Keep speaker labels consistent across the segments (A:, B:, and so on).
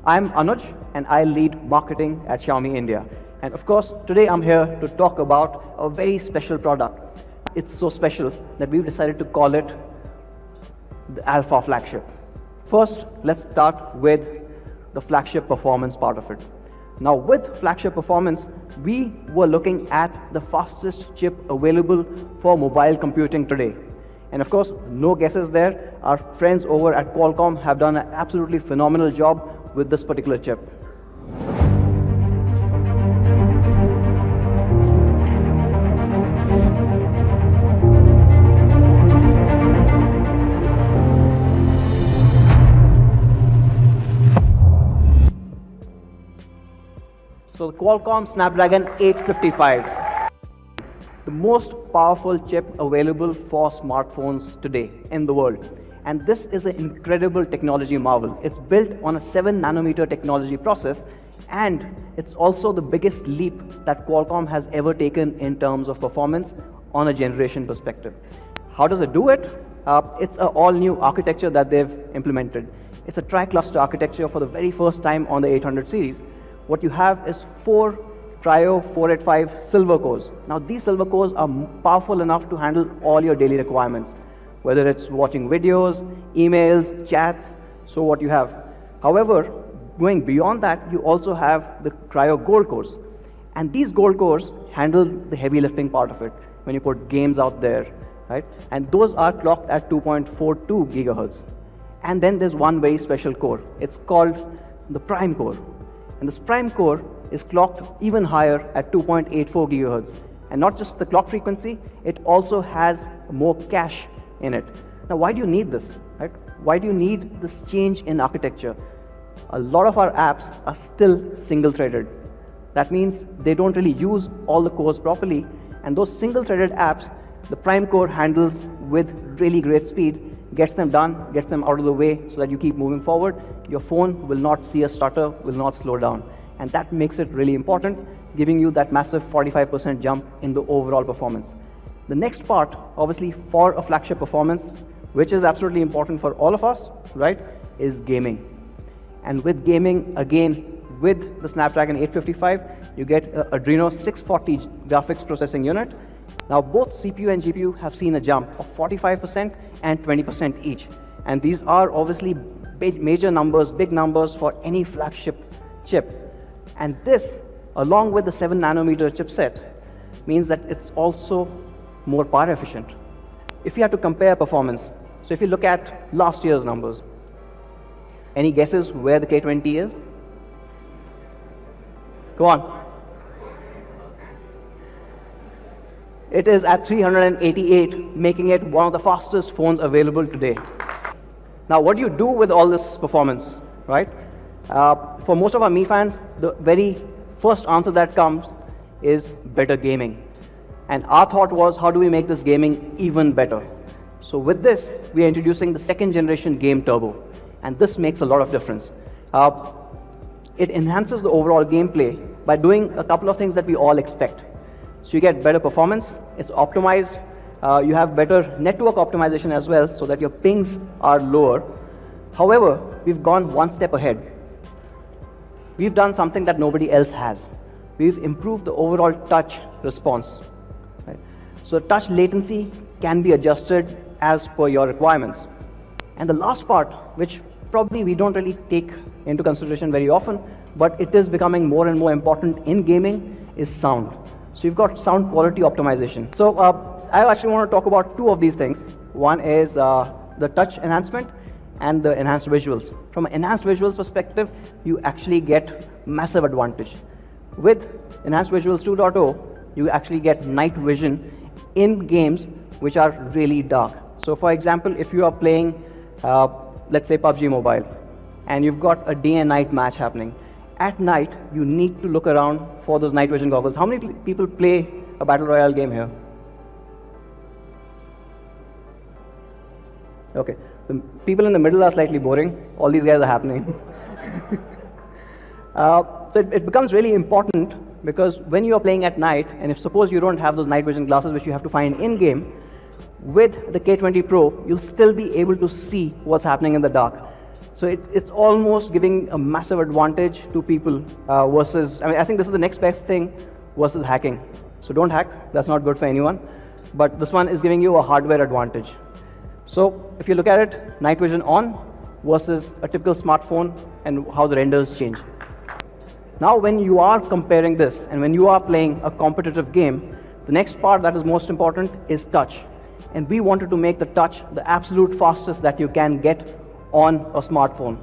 A: I'm Anuj, and I lead marketing at Xiaomi India. And of course, today I'm here to talk about a very special product. It's so special that we've decided to call it the Alpha Flagship. First, let's start with the flagship performance part of it. Now, with flagship performance, we were looking at the fastest chip available for mobile computing today. And of course, no guesses there. Our friends over at Qualcomm have done an absolutely phenomenal job with this particular chip. So the Qualcomm Snapdragon 855, the most powerful chip available for smartphones today in the world. And this is an incredible technology marvel. It's built on a 7nm technology process, and it's also the biggest leap that Qualcomm has ever taken in terms of performance on a generation perspective. How does it do it? It's an all-new architecture that they've implemented. It's a tri-cluster architecture for the very first time on the 800 series. What you have is 4 Trio 485 silver cores. Now, these silver cores are powerful enough to handle all your daily requirements, whether it's watching videos, emails, chats, so what you have. However, going beyond that, you also have the Cryo Gold cores. And these gold cores handle the heavy lifting part of it when you put games out there, right? And those are clocked at 2.42 gigahertz. And then there's one very special core. It's called the Prime core. And this Prime core is clocked even higher at 2.84 gigahertz. And not just the clock frequency, it also has more cache in it. Now, why do you need this, right? Why do you need this change in architecture? A lot of our apps are still single-threaded. That means they don't really use all the cores properly, and those single-threaded apps, the Prime core handles with really great speed, gets them done, gets them out of the way so that you keep moving forward. Your phone will not see a stutter, will not slow down. And that makes it really important, giving you that massive 45% jump in the overall performance. The next part, obviously, for a flagship performance, which is absolutely important for all of us, right, is gaming. And with gaming, again, with the Snapdragon 855, you get an Adreno 640 graphics processing unit. Now, both CPU and GPU have seen a jump of 45% and 20% each. And these are obviously major numbers, big numbers for any flagship chip. And this, along with the 7nm chipset, means that it's also more power efficient. If you have to compare performance, so if you look at last year's numbers, any guesses where the K20 is? Go on. It is at 388, making it one of the fastest phones available today. Now, what do you do with all this performance, right? For most of our Mi fans, the very first answer that comes is better gaming. And our thought was, how do we make this gaming even better? So with this, we are introducing the 2nd generation Game Turbo. And this makes a lot of difference. It enhances the overall gameplay by doing a couple of things that we all expect. So you get better performance, it's optimized, you have better network optimization as well, so that your pings are lower. However, we've gone one step ahead. We've done something that nobody else has. We've improved the overall touch response. Right? So touch latency can be adjusted as per your requirements. And the last part, which probably we don't really take into consideration very often, but it is becoming more and more important in gaming, is sound. So you've got sound quality optimization. So I actually want to talk about 2 of these things. One is the touch enhancement and the enhanced visuals. From an enhanced visuals perspective, you actually get massive advantage. With enhanced visuals 2.0, you actually get night vision in games which are really dark. So for example, if you are playing, let's say PUBG Mobile, and you've got a day and night match happening, at night, you need to look around for those night vision goggles. How many people play a Battle Royale game here? Okay, the people in the middle are slightly boring. All these guys are happening. So it becomes really important because when you are playing at night, and if suppose you don't have those night vision glasses which you have to find in-game, with the K20 Pro, you'll still be able to see what's happening in the dark. So it's almost giving a massive advantage to people versus, I think this is the next best thing versus hacking. So don't hack, that's not good for anyone. But this one is giving you a hardware advantage. So if you look at it, night vision on versus a typical smartphone and how the renders change. Now when you are comparing this and when you are playing a competitive game, the next part that is most important is touch. And we wanted to make the touch the absolute fastest that you can get on a smartphone.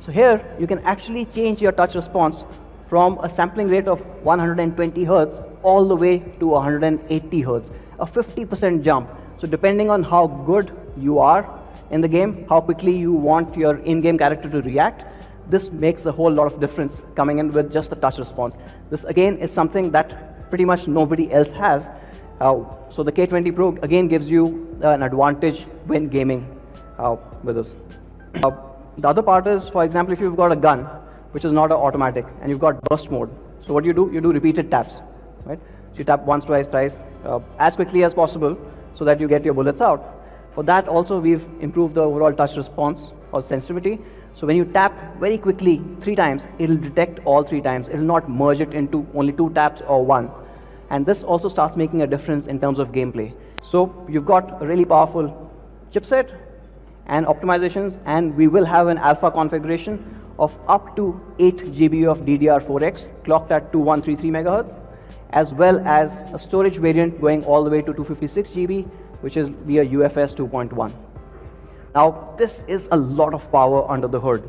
A: So here you can actually change your touch response from a sampling rate of 120 Hertz all the way to 180 Hertz, a 50% jump. So depending on how good you are in the game, how quickly you want your in-game character to react, this makes a whole lot of difference coming in with just the touch response. This again is something that pretty much nobody else has. So the K20 Pro again gives you an advantage when gaming with this. The other part is, for example, if you've got a gun which is not an automatic and you've got burst mode, so what you do repeated taps, right? So you tap once, twice, thrice, as quickly as possible so that you get your bullets out. For that also we've improved the overall touch response or sensitivity. So when you tap very quickly 3 times, it'll detect all 3 times. It'll not merge it into only 2 taps or 1. And this also starts making a difference in terms of gameplay. So you've got a really powerful chipset and optimizations, and we will have an alpha configuration of up to 8 GB of DDR4X clocked at 2133 MHz, as well as a storage variant going all the way to 256 GB, which is via UFS 2.1. Now this is a lot of power under the hood.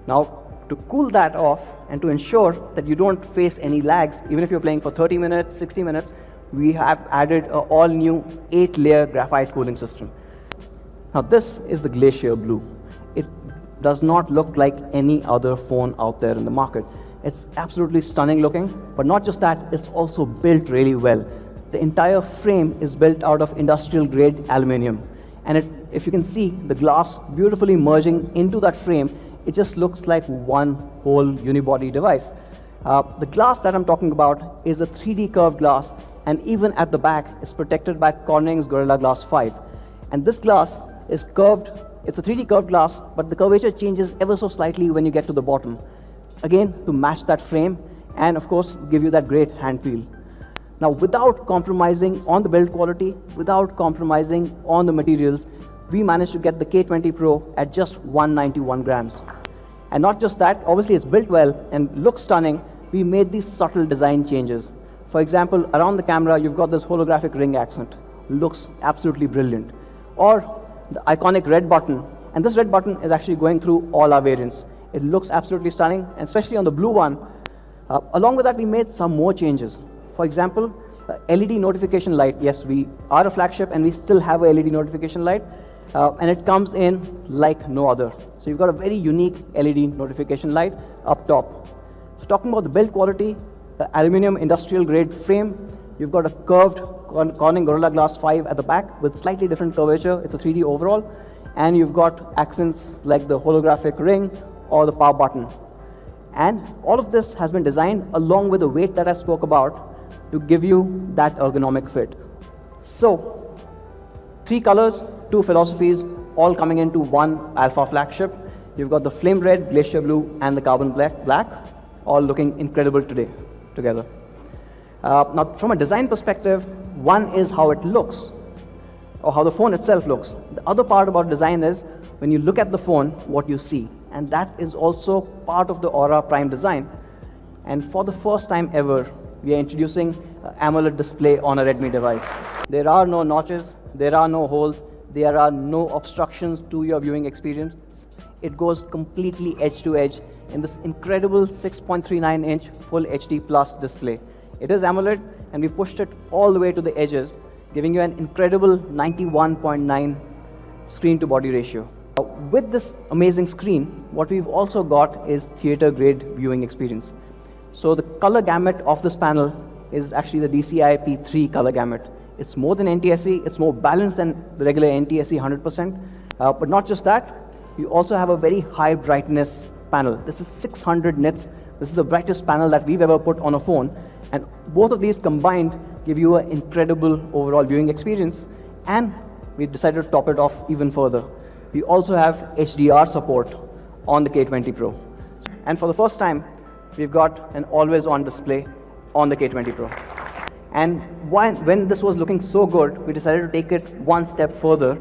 A: Now to cool that off and to ensure that you don't face any lags, even if you're playing for 30 minutes, 60 minutes, we have added an all new 8-layer graphite cooling system. Now this is the Glacier Blue. It does not look like any other phone out there in the market. It's absolutely stunning looking, but not just that, it's also built really well. The entire frame is built out of industrial grade aluminum. And if you can see the glass beautifully merging into that frame, it just looks like one whole unibody device. The glass that I'm talking about is a 3D curved glass, and even at the back, it's protected by Corning's Gorilla Glass 5. And this glass is curved, it's a 3D curved glass, but the curvature changes ever so slightly when you get to the bottom. Again, to match that frame and of course give you that great hand feel. Now without compromising on the build quality, without compromising on the materials, we managed to get the K20 Pro at just 191 grams. And not just that, obviously it's built well and looks stunning, we made these subtle design changes. For example, around the camera you've got this holographic ring accent. Looks absolutely brilliant. Or the iconic red button, and this red button is actually going through all our variants. It looks absolutely stunning, and especially on the blue one. Along with that, we made some more changes. For example, LED notification light. Yes, we are a flagship and we still have a LED notification light, and it comes in like no other. So you've got a very unique LED notification light up top. So talking about the build quality, the aluminum industrial grade frame, you've got a curved Corning Gorilla Glass 5 at the back with slightly different curvature. It's a 3D overall, and you've got accents like the holographic ring or the power button. And all of this has been designed along with the weight that I spoke about to give you that ergonomic fit. So 3 colors, 2 philosophies, all coming into one alpha flagship. You've got the flame red, glacier blue, and the carbon black, all looking incredible together. Now from a design perspective, one is how it looks, or how the phone itself looks. The other part about design is when you look at the phone, what you see. And that is also part of the Aura Prime design. And for the first time ever, we are introducing AMOLED display on a Redmi device. There are no notches, there are no holes, there are no obstructions to your viewing experience. It goes completely edge to edge in this incredible 6.39-inch Full HD Plus display. It is AMOLED, and we pushed it all the way to the edges, giving you an incredible 91.9 screen to body ratio. With this amazing screen, what we've also got is theater grade viewing experience. So the color gamut of this panel is actually the DCI P3 color gamut. It's more than NTSC, it's more balanced than the regular NTSC 100%. But not just that, you also have a very high brightness panel. This is 600 nits. This is the brightest panel that we've ever put on a phone. And both of these combined give you an incredible overall viewing experience. And we decided to top it off even further. We also have HDR support on the K20 Pro. And for the first time, we've got an always-on display on the K20 Pro. And when this was looking so good, we decided to take it one step further,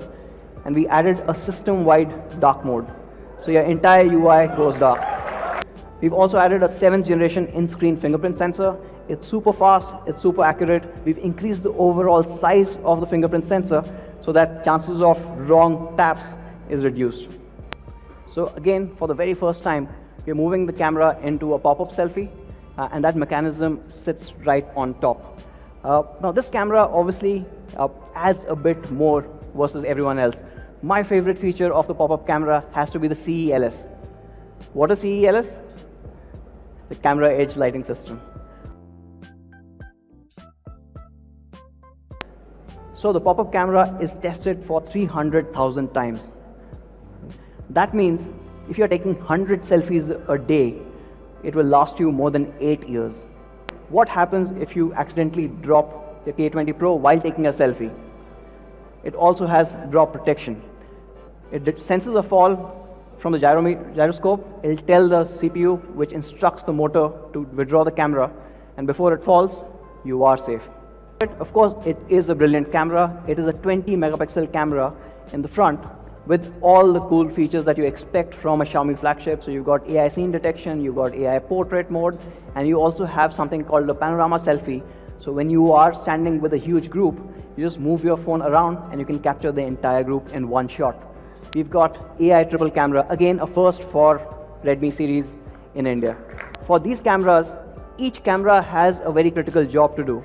A: and we added a system-wide dark mode. So your entire UI goes dark. We've also added a 7th generation in-screen fingerprint sensor. It's super fast, it's super accurate. We've increased the overall size of the fingerprint sensor so that chances of wrong taps is reduced. So again, for the very first time, we're moving the camera into a pop-up selfie, and that mechanism sits right on top. Now this camera obviously adds a bit more versus everyone else. My favorite feature of the pop-up camera has to be the CELS. What is CELS? The camera edge lighting system. So the pop-up camera is tested for 300,000 times. That means if you're taking 100 selfies a day, it will last you more than 8 years. What happens if you accidentally drop your K20 Pro while taking a selfie? It also has drop protection. It senses a fall from the gyroscope. It'll tell the CPU, which instructs the motor to withdraw the camera, and before it falls, you are safe. But of course, it is a brilliant camera. It is a 20 megapixel camera in the front with all the cool features that you expect from a Xiaomi flagship. So you've got AI scene detection, you've got AI portrait mode, and you also have something called the panorama selfie. So when you are standing with a huge group, you just move your phone around and you can capture the entire group in one shot. We've got AI triple camera, again a first for Redmi series in India. For these cameras, each camera has a very critical job to do.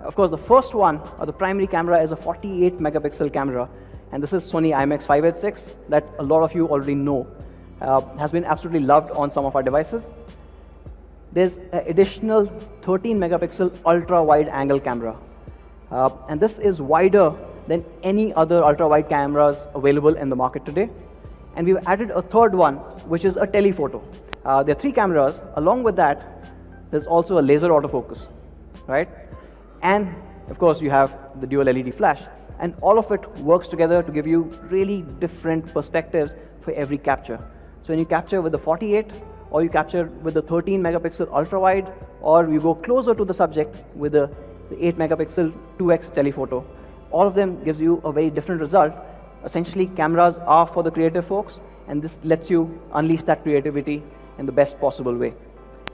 A: Of course, the first one, or the primary camera, is a 48 megapixel camera, and this is Sony IMX586 that a lot of you already know. Has been absolutely loved on some of our devices. There's an additional 13 megapixel ultra wide angle camera, and this is wider than any other ultra wide cameras available in the market today. And we've added a third one, which is a telephoto. There are 3 cameras. Along with that, there's also a laser autofocus, right? And of course, you have the dual LED flash, and all of it works together to give you really different perspectives for every capture. So when you capture with the 48, or you capture with the 13 megapixel ultra wide, or you go closer to the subject with the 8 megapixel 2x telephoto, all of them gives you a very different result. Essentially, cameras are for the creative folks, and this lets you unleash that creativity in the best possible way.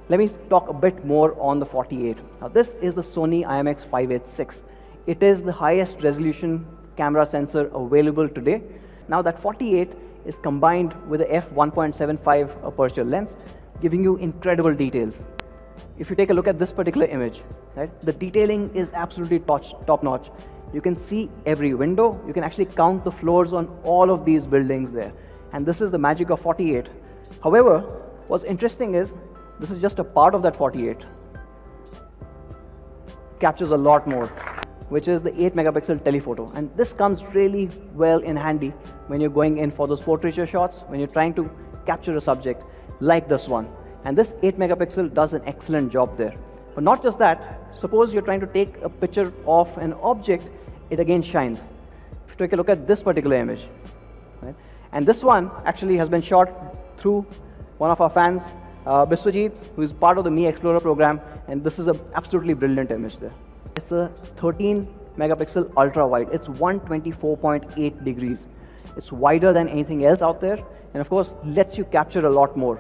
A: Let me talk a bit more on the 48. Now this is the Sony IMX586. It is the highest resolution camera sensor available today. Now that 48 is combined with a f1.75 aperture lens, giving you incredible details. If you take a look at this particular image, right, the detailing is absolutely top-notch. You can see every window. You can actually count the floors on all of these buildings there. And this is the magic of 48. However, what's interesting is this is just a part of that 48. Captures a lot more, which is the 8 megapixel telephoto. And this comes really well in handy when you're going in for those portraiture shots, when you're trying to capture a subject like this one. And this 8 megapixel does an excellent job there. But not just that, suppose you're trying to take a picture of an object, it again shines. If you take a look at this particular image, right? And this one actually has been shot through one of our fans, Biswajit, who is part of the Mi Explorer program, and this is an absolutely brilliant image there. It's a 13 megapixel ultra wide. It's 124.8 degrees. It's wider than anything else out there, and of course lets you capture a lot more.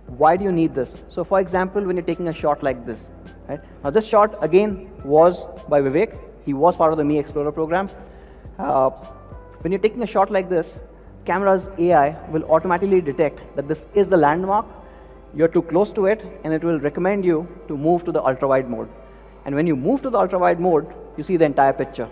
A: Why do you need this? So for example, when you're taking a shot like this, right? Now this shot again was by Vivek. He was part of the Mi Explorer program. When you're taking a shot like this, camera's AI will automatically detect that this is the landmark. You're too close to it, and it will recommend you to move to the ultra wide mode. And when you move to the ultra wide mode, you see the entire picture.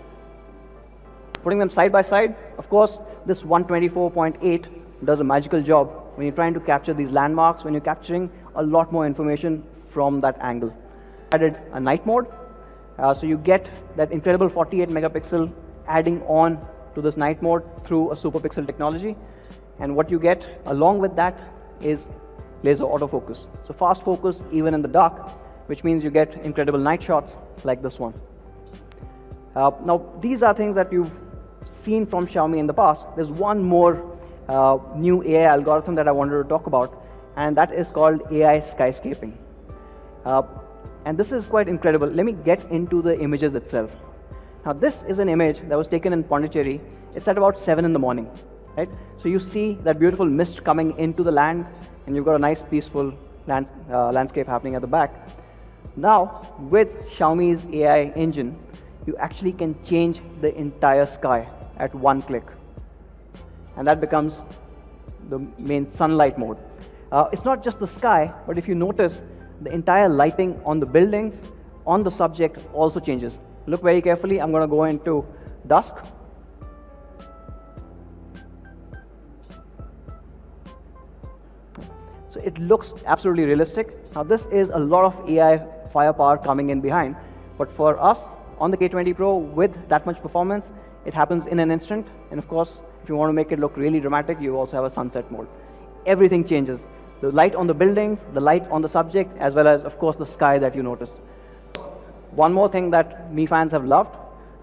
A: Putting them side by side, of course, this 124.8 does a magical job when you're trying to capture these landmarks, when you're capturing a lot more information from that angle. Added a night mode, so you get that incredible 48 megapixel adding on to this night mode through a super pixel technology. And what you get along with that is laser autofocus. So fast focus even in the dark, which means you get incredible night shots like this one. Now these are things that you've seen from Xiaomi in the past. There's one more new AI algorithm that I wanted to talk about, and that is called AI skyscaping. And this is quite incredible. Let me get into the images itself. Now, this is an image that was taken in Pondicherry. It's at about 7 in the morning, right? So you see that beautiful mist coming into the land, and you've got a nice, peaceful landscape happening at the back. Now, with Xiaomi's AI engine, you actually can change the entire sky at one click. And that becomes the main sunlight mode. It's not just the sky, but if you notice, the entire lighting on the buildings, on the subject also changes. Look very carefully. I'm going to go into dusk. So it looks absolutely realistic. Now, this is a lot of AI firepower coming in behind, but for us on the K20 Pro with that much performance, it happens in an instant. And of course, if you want to make it look really dramatic, you also have a sunset mode. Everything changes. The light on the buildings, the light on the subject, as well as, of course, the sky that you notice. One more thing that Mi fans have loved,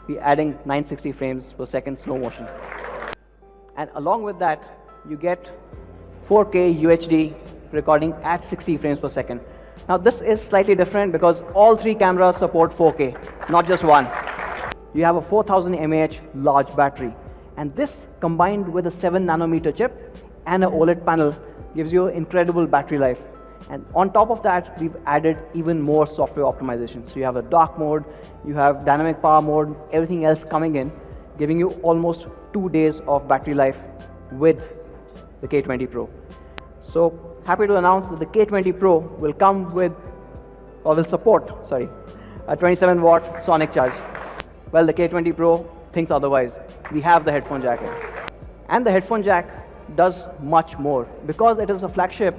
A: we're adding 960 frames per second slow motion. And along with that, you get 4K UHD recording at 60 frames per second. Now, this is slightly different because all three cameras support 4K, not just one. You have a 4000 mAh large battery. And this, combined with a 7 nanometer chip and an OLED panel, gives you incredible battery life. And on top of that, we've added even more software optimization. So you have a dark mode, you have dynamic power mode, everything else coming in, giving you almost 2 days of battery life with the K20 Pro. So happy to announce that the K20 Pro will come with, or will support, a 27 watt sonic charge. Well, the K20 Pro thinks otherwise. We have the headphone jack here. And the headphone jack does much more. Because it is a flagship,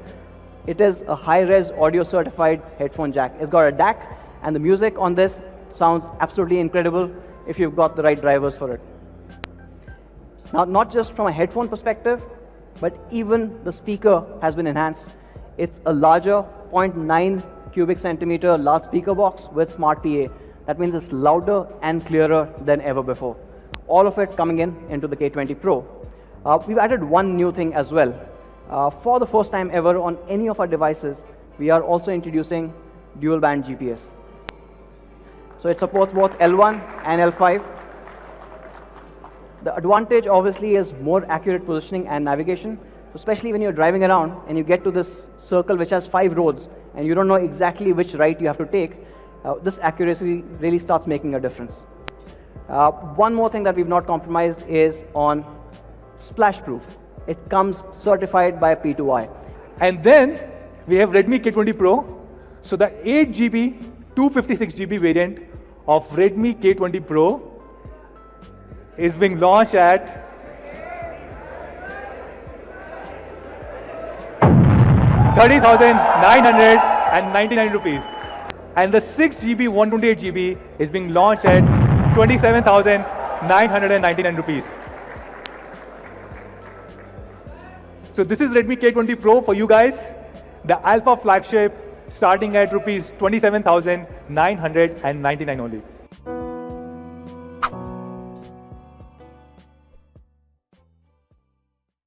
A: it is a high-res audio certified headphone jack. It's got a DAC, and the music on this sounds absolutely incredible if you've got the right drivers for it. Now, not just from a headphone perspective, but even the speaker has been enhanced. It's a larger 0.9 cubic centimeter large speaker box with smart PA. That means it's louder and clearer than ever before. All of it coming into the K20 Pro. We've added one new thing as well. For the first time ever on any of our devices, we are also introducing dual band GPS. So it supports both L1 and L5. The advantage obviously is more accurate positioning and navigation, especially when you're driving around and you get to this circle which has 5 roads and you don't know exactly which right you have to take. This accuracy really starts making a difference. One more thing that we've not compromised is on splash proof. It comes certified by P2I.
B: And then we have Redmi K20 Pro. So the 8GB, 256GB variant of Redmi K20 Pro is being launched at 30,999 rupees. And the 6GB, 128GB is being launched at 27,999 rupees. So this is Redmi K20 Pro for you guys. The Alpha flagship starting at rupees 27,999 only.